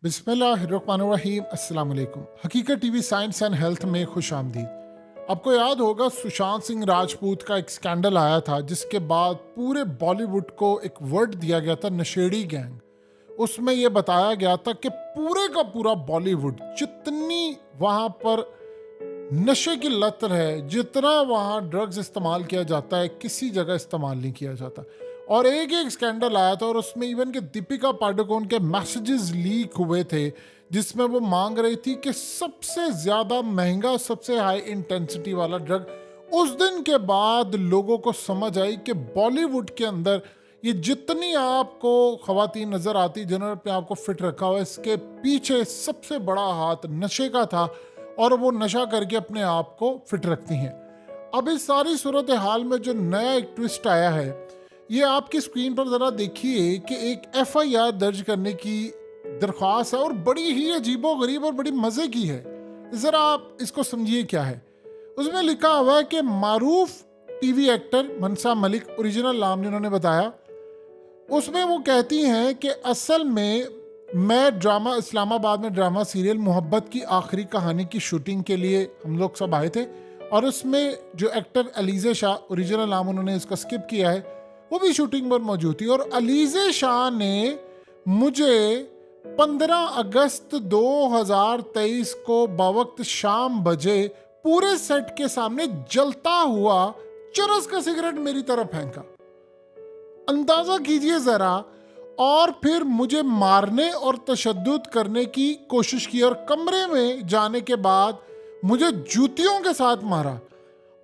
बिस्मिल्लाहिर्रहमानिर्रहीम। अस्सलाम वालेकुम। हकीकत टीवी साइंस एंड हेल्थ में खुश आमदीद। आपको याद होगा सुशांत सिंह राजपूत का एक स्कैंडल आया था जिसके बाद पूरे बॉलीवुड को एक वर्ड दिया गया था, नशेड़ी गैंग। उसमें यह बताया गया था कि पूरे का पूरा बॉलीवुड जितनी वहाँ पर नशे की लत है, जितना वहाँ ड्रग्स इस्तेमाल किया जाता है, किसी जगह इस्तेमाल नहीं किया जाता। और एक एक स्कैंडल आया था और उसमें इवन के दीपिका पादुकोण के मैसेजेस लीक हुए थे जिसमें वो मांग रही थी कि सबसे ज्यादा महंगा, सबसे हाई इंटेंसिटी वाला ड्रग। उस दिन के बाद लोगों को समझ आई कि बॉलीवुड के अंदर ये जितनी आपको खवातीन नजर आती जिन्होंने अपने आप को फिट रखा हुआ, इसके पीछे सबसे बड़ा हाथ नशे का था और वो नशा करके अपने आप को फिट रखती हैं। अब इस सारी सूरत हाल में जो नया एक ट्विस्ट आया है, ये आपकी स्क्रीन पर ज़रा देखिए कि एक एफआईआर दर्ज करने की दरख्वास्त है और बड़ी ही अजीबो गरीब और बड़ी मज़े की है। ज़रा आप इसको समझिए क्या है। उसमें लिखा हुआ है कि मारूफ टीवी एक्टर मनसा मलिक, ओरिजिनल नाम इन्होंने बताया, उसमें वो कहती हैं कि असल में मैं ड्रामा इस्लामाबाद में ड्रामा सीरियल मोहब्बत की आखिरी कहानी की शूटिंग के लिए हम लोग सब आए थे और उसमें जो एक्टर अलीज़े शाह, ओरिजिनल नाम उन्होंने इसका स्किप किया है, वो भी शूटिंग पर मौजूद थी। और अलीज़े शाह ने मुझे 15 अगस्त 2023 को बवक्त शाम बजे पूरे सेट के सामने जलता हुआ चरस का सिगरेट मेरी तरफ फेंका। अंदाजा कीजिए जरा। और फिर मुझे मारने और तशद्दुद करने की कोशिश की और कमरे में जाने के बाद मुझे जूतियों के साथ मारा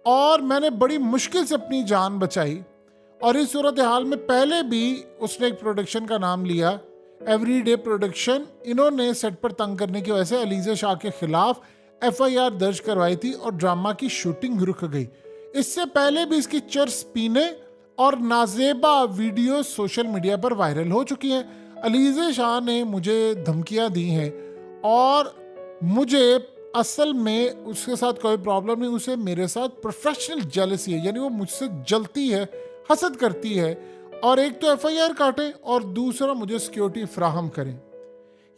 और मैंने बड़ी मुश्किल से अपनी जान बचाई। और इस सूरत हाल में पहले भी उसने एक प्रोडक्शन का नाम लिया, एवरीडे प्रोडक्शन। इन्होंने सेट पर तंग करने की वजह से अलीज़े शाह के खिलाफ एफआईआर दर्ज करवाई थी और ड्रामा की शूटिंग रुक गई। इससे पहले भी इसकी चर्स पीने और नाजेबा वीडियो सोशल मीडिया पर वायरल हो चुकी हैं। अलीज़े शाह ने मुझे धमकियां दी हैं और मुझे असल में उसके साथ कोई प्रॉब्लम नहीं, उसे मेरे साथ प्रोफेशनल जेलसी है, यानी वो मुझसे जलती है, हसद करती है। और एक तो एफआईआर काटें और दूसरा मुझे सिक्योरिटी फ्राहम करें।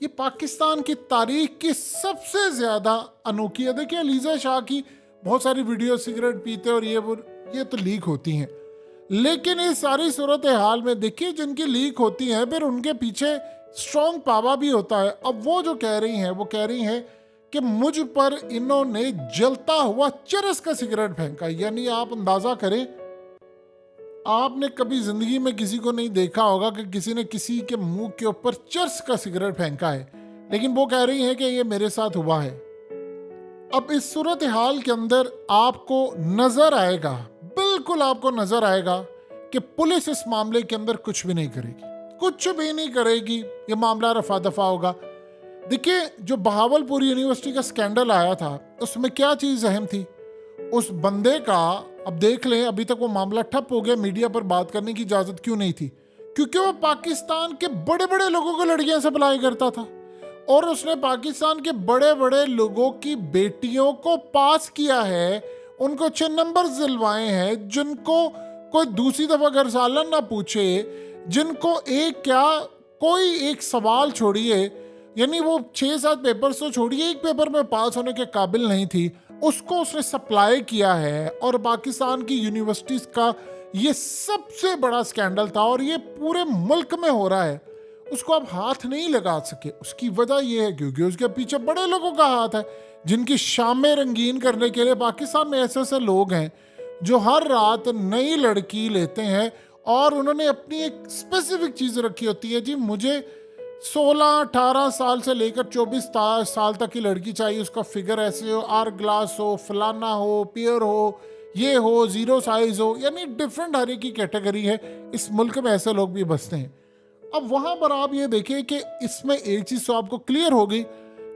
ये पाकिस्तान की तारीख की सबसे ज़्यादा अनोखी है। देखिए अलीज़ा शाह की बहुत सारी वीडियो सिगरेट पीते और ये तो लीक होती हैं, लेकिन इस सारी सूरत हाल में देखिए जिनकी लीक होती हैं फिर उनके पीछे स्ट्रॉन्ग पावर भी होता है। अब वो जो कह रही हैं वो कह रही हैं कि मुझ पर इन्होंने जलता हुआ चरस का सिगरेट फेंका। यानी आप अंदाजा करें, आपने कभी जिंदगी में किसी को नहीं देखा होगा कि किसी ने किसी के मुंह के ऊपर चरस का सिगरेट फेंका है, लेकिन वो कह रही हैं कि ये मेरे साथ हुआ है। अब इस सूरत हाल के अंदर आपको नजर आएगा, बिल्कुल आपको नजर आएगा कि पुलिस इस मामले के अंदर कुछ भी नहीं करेगी, कुछ भी नहीं करेगी। ये मामला रफा दफा होगा। देखिए जो बहावलपुर यूनिवर्सिटी का स्कैंडल आया था उसमें क्या चीज अहम थी, उस बंदे का, अब देख लें अभी तक वो मामला ठप हो गया, मीडिया पर बात करने की इजाजत क्यों नहीं थी? क्योंकि वो पाकिस्तान के बड़े बड़े लोगों को लड़कियां सप्लाई करता था और उसने पाकिस्तान के बड़े बड़े लोगों की बेटियों को पास किया है, उनको अच्छे नंबर दिलवाए हैं, जिनको कोई दूसरी दफा घर सालन ना पूछे, जिनको एक क्या कोई एक सवाल छोड़िए, यानी वो 6-7 पेपर्स तो छोड़िए, एक पेपर में पास होने के काबिल नहीं थी, उसको उसने सप्लाई किया है। और पाकिस्तान की यूनिवर्सिटीज का ये सबसे बड़ा स्कैंडल था और ये पूरे मुल्क में हो रहा है। उसको आप हाथ नहीं लगा सके, उसकी वजह यह है क्योंकि उसके पीछे बड़े लोगों का हाथ है, जिनकी शामें रंगीन करने के लिए पाकिस्तान में ऐसे ऐसे लोग हैं जो हर रात नई लड़की लेते हैं और उन्होंने अपनी एक स्पेसिफिक चीज़ रखी होती है, जी मुझे 16-18 साल से लेकर 24 साल तक की लड़की चाहिए, उसका फिगर ऐसे हो, आर ग्लास हो, फलाना हो, पियर हो, ये हो, जीरो साइज हो, यानी डिफरेंट हर एक की कैटेगरी है। इस मुल्क में ऐसे लोग भी बसते हैं। अब वहां पर आप ये देखिए कि इसमें एक चीज तो आपको क्लियर होगी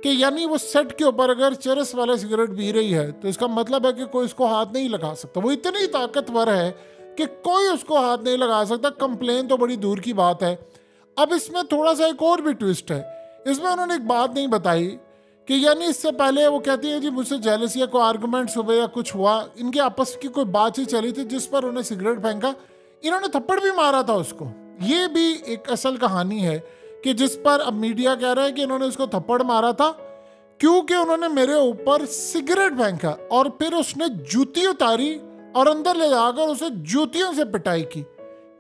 कि यानी वो सेट के ऊपर अगर चरस वाला सिगरेट पी रही है तो इसका मतलब है कि कोई उसको हाथ नहीं लगा सकता। वो इतनी ताकतवर है कि कोई उसको हाथ नहीं लगा सकता। कंप्लेन तो बड़ी दूर की बात है। अब इसमें थोड़ा सा एक और भी ट्विस्ट है। इसमें उन्होंने एक बात नहीं बताई कि यानी इससे पहले वो कहती है जी मुझसे जेलसी या कोई आर्गूमेंट्स हुए या कुछ हुआ, इनके आपस की कोई बातचीत चली थी जिस पर उन्हें सिगरेट फेंका, इन्होंने थप्पड़ भी मारा था उसको। ये भी एक असल कहानी है कि जिस पर अब मीडिया कह रहा है कि इन्होंने उसको थप्पड़ मारा था क्योंकि उन्होंने मेरे ऊपर सिगरेट फेंका और फिर उसने जूती उतारी और अंदर ले जाकर उसे जूतियों से पिटाई की।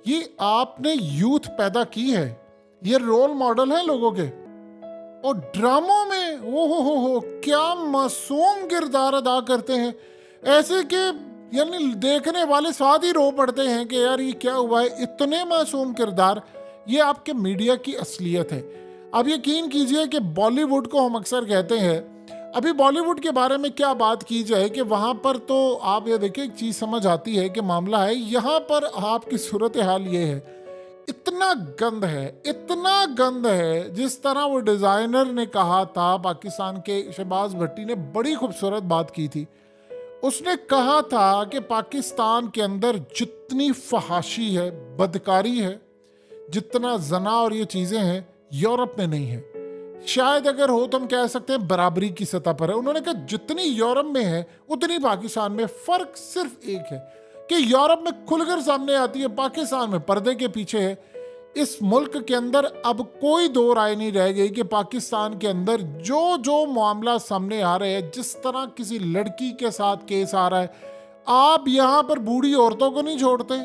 ये आपने यूथ पैदा की है, ये रोल मॉडल है लोगों के। और ड्रामों में हो क्या मासूम किरदार अदा करते हैं, ऐसे कि यानी देखने वाले साथ ही रो पड़ते हैं कि यार ये क्या हुआ है। इतने मासूम किरदार, ये आपके मीडिया की असलियत है। अब यकीन कीजिए कि बॉलीवुड को हम अक्सर कहते हैं, अभी बॉलीवुड के बारे में क्या बात की जाए कि वहाँ पर तो आप ये देखिए एक चीज़ समझ आती है कि मामला है, यहाँ पर आपकी सूरत हाल ये है, इतना गंद है, इतना गंद है। जिस तरह वो डिज़ाइनर ने कहा था, पाकिस्तान के शहबाज भट्टी ने बड़ी खूबसूरत बात की थी। उसने कहा था कि पाकिस्तान के अंदर जितनी फहाशी है, बदकारी है, जितना जना और ये चीज़ें हैं, यूरोप में नहीं है। शायद अगर हो तो हम कह सकते हैं बराबरी की सतह पर है। उन्होंने कहा जितनी यूरोप में है उतनी पाकिस्तान में। फ़र्क सिर्फ एक है कि यूरोप में खुलकर सामने आती है, पाकिस्तान में पर्दे के पीछे है। इस मुल्क के अंदर अब कोई दो राय नहीं रह गई कि पाकिस्तान के अंदर जो जो मामला सामने आ रहे हैं, जिस तरह किसी लड़की के साथ केस आ रहा है, आप यहाँ पर बूढ़ी औरतों को नहीं छोड़ते,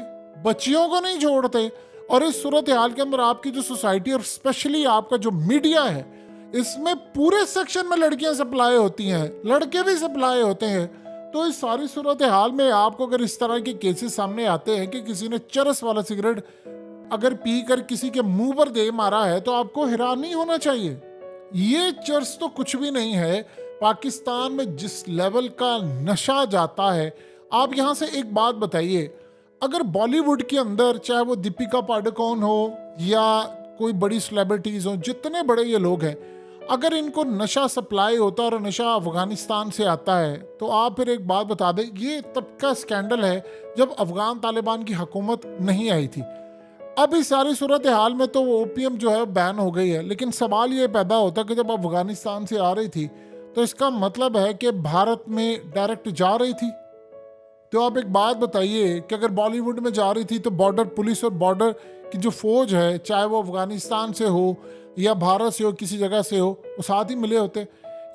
बच्चियों को नहीं छोड़ते। और इस सूरत हाल के अंदर आपकी जो सोसाइटी और स्पेशली आपका जो मीडिया है, इसमें पूरे सेक्शन में लड़कियां सप्लाई होती हैं, लड़के भी सप्लाई होते हैं। तो इस सारी सूरत हाल में आपको अगर इस तरह के केसेस सामने आते हैं कि किसी ने चरस वाला सिगरेट अगर पी कर किसी के मुंह पर दे मारा है, तो आपको हैरान नहीं होना चाहिए। ये चरस तो कुछ भी नहीं है। पाकिस्तान में जिस लेवल का नशा जाता है, आप यहाँ से एक बात बताइए, अगर बॉलीवुड के अंदर चाहे वो दीपिका पादुकोण हो या कोई बड़ी सेलिब्रिटीज़ हो, जितने बड़े ये लोग हैं, अगर इनको नशा सप्लाई होता और नशा अफगानिस्तान से आता है, तो आप फिर एक बात बता दें, ये तब का स्कैंडल है जब अफगान तालिबान की हुकूमत नहीं आई थी। अब इस सारी सूरत हाल में तो ओपीएम जो है बैन हो गई है, लेकिन सवाल ये पैदा होता कि जब अफगानिस्तान से आ रही थी तो इसका मतलब है कि भारत में डायरेक्ट जा रही थी। तो आप एक बात बताइए कि अगर बॉलीवुड में जा रही थी तो बॉर्डर पुलिस और बॉर्डर की जो फौज है, चाहे वो अफगानिस्तान से हो या भारत से हो, किसी जगह से हो, वो साथ ही मिले होते।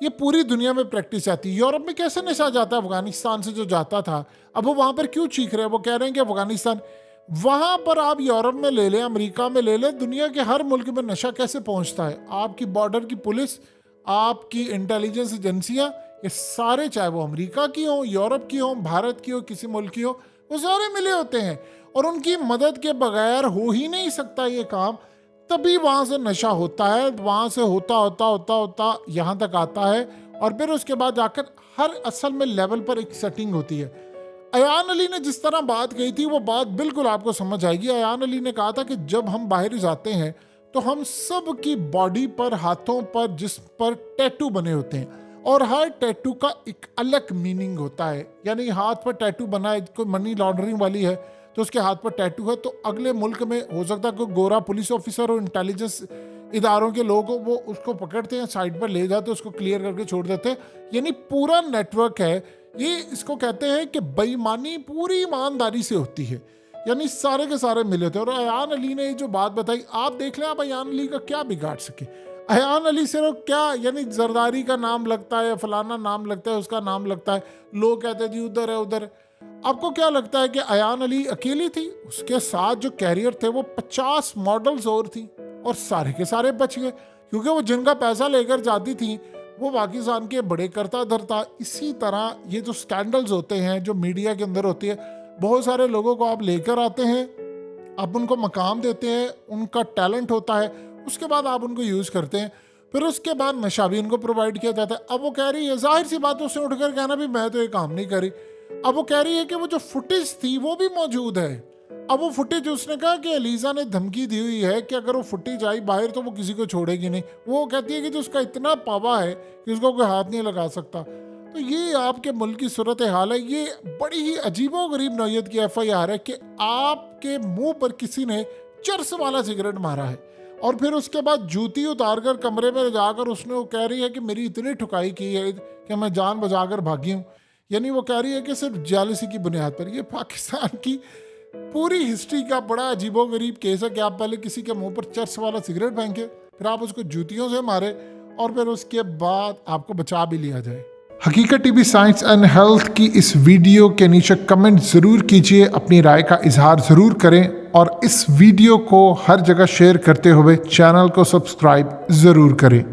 ये पूरी दुनिया में प्रैक्टिस आती है। यूरोप में कैसे नशा जाता है अफगानिस्तान से जो जाता था, अब वो वहाँ पर क्यों चीख रहे हैं? वो कह रहे हैं कि अफगानिस्तान, वहाँ पर आप यूरोप में ले लें, अमेरिका में ले लें, दुनिया के हर मुल्क में नशा कैसे पहुँचता है। आपकी बॉर्डर की पुलिस, आपकी इंटेलिजेंस एजेंसियाँ, ये सारे, चाहे वो अमेरिका की हो, यूरोप की हो, भारत की हो, किसी मुल्क की हो, वो सारे मिले होते हैं और उनकी मदद के बगैर हो ही नहीं सकता ये काम। तभी वहाँ से नशा होता है, वहाँ से होता होता होता होता यहाँ तक आता है और फिर उसके बाद जाकर हर असल में लेवल पर एक सेटिंग होती है। अयान अली ने जिस तरह बात कही थी, वो बात बिल्कुल आपको समझ आएगी। अयान अली ने कहा था कि जब हम बाहर जाते हैं तो हम सब की बॉडी पर, हाथों पर, जिस पर टैटू बने होते हैं और हर टैटू का एक अलग मीनिंग होता है। यानी हाथ पर टैटू बना है, कोई मनी लॉन्ड्रिंग वाली है तो उसके हाथ पर टैटू है, तो अगले मुल्क में हो सकता है कोई गोरा पुलिस ऑफिसर और इंटेलिजेंस इदारों के लोग, वो उसको पकड़ते हैं, साइड पर ले जाते हैं, उसको क्लियर करके छोड़ देते हैं। यानी पूरा नेटवर्क है ये। इसको कहते हैं कि बेईमानी पूरी ईमानदारी से होती है, यानी सारे के सारे मिले थे। और अयान अली ने जो बात बताई, आप देख लें आप अयान अली का क्या बिगाड़ सके। अयान अली सिर्फ क्या, यानी जरदारी का नाम लगता है, फलाना नाम लगता है, उसका नाम लगता है, लोग कहते हैं जी उधर है उधर। आपको क्या लगता है कि अयान अली अकेली थी? उसके साथ जो कैरियर थे वो 50 मॉडल्स और थी और सारे के सारे बच गए, क्योंकि वो जिनका पैसा लेकर जाती थी वो पाकिस्तान के बड़े करता धरता। इसी तरह ये जो स्कैंडल्स होते हैं जो मीडिया के अंदर होती है, बहुत सारे लोगों को आप लेकर आते हैं, आप उनको मकाम देते हैं, उनका टैलेंट होता है, उसके बाद आप उनको यूज़ करते हैं, फिर उसके बाद नशा भी उनको प्रोवाइड किया जाता है। अब वो कह रही है, जाहिर सी बात, उससे उठकर कहना भी मैं तो ये काम नहीं करी। अब वो कह रही है कि वो जो फुटेज थी वो भी मौजूद है। अब वो फुटेज, उसने कहा कि एलिजा ने धमकी दी हुई है कि अगर वो फुटेज आई बाहर तो वो किसी को छोड़ेगी नहीं। वो कहती है कि जो उसका इतना पावा है कि उसको कोई हाथ नहीं लगा सकता। तो ये आपके मुल्क की सूरत हाल है। ये बड़ी ही अजीबो गरीब नौयत की FIR है कि आपके मुंह पर किसी ने चरस वाला सिगरेट मारा है और फिर उसके बाद जूती उतार कर कमरे में जाकर उसने, वो कह रही है कि मेरी इतनी ठुकाई की है कि मैं जान बचाकर भागी हूँ। यानी वो कह रही है कि सिर्फ जालसी की बुनियाद पर। ये पाकिस्तान की पूरी हिस्ट्री का बड़ा अजीबो गरीब केस है कि आप पहले किसी के मुंह पर चरस वाला सिगरेट फेंके, फिर आप उसको जूतियों से मारे और फिर उसके बाद आपको बचा भी लिया जाए। हकीकत टीवी साइंस एंड हेल्थ की इस वीडियो के नीचे कमेंट ज़रूर कीजिए, अपनी राय का इजहार ज़रूर करें और इस वीडियो को हर जगह शेयर करते हुए चैनल को सब्सक्राइब ज़रूर करें।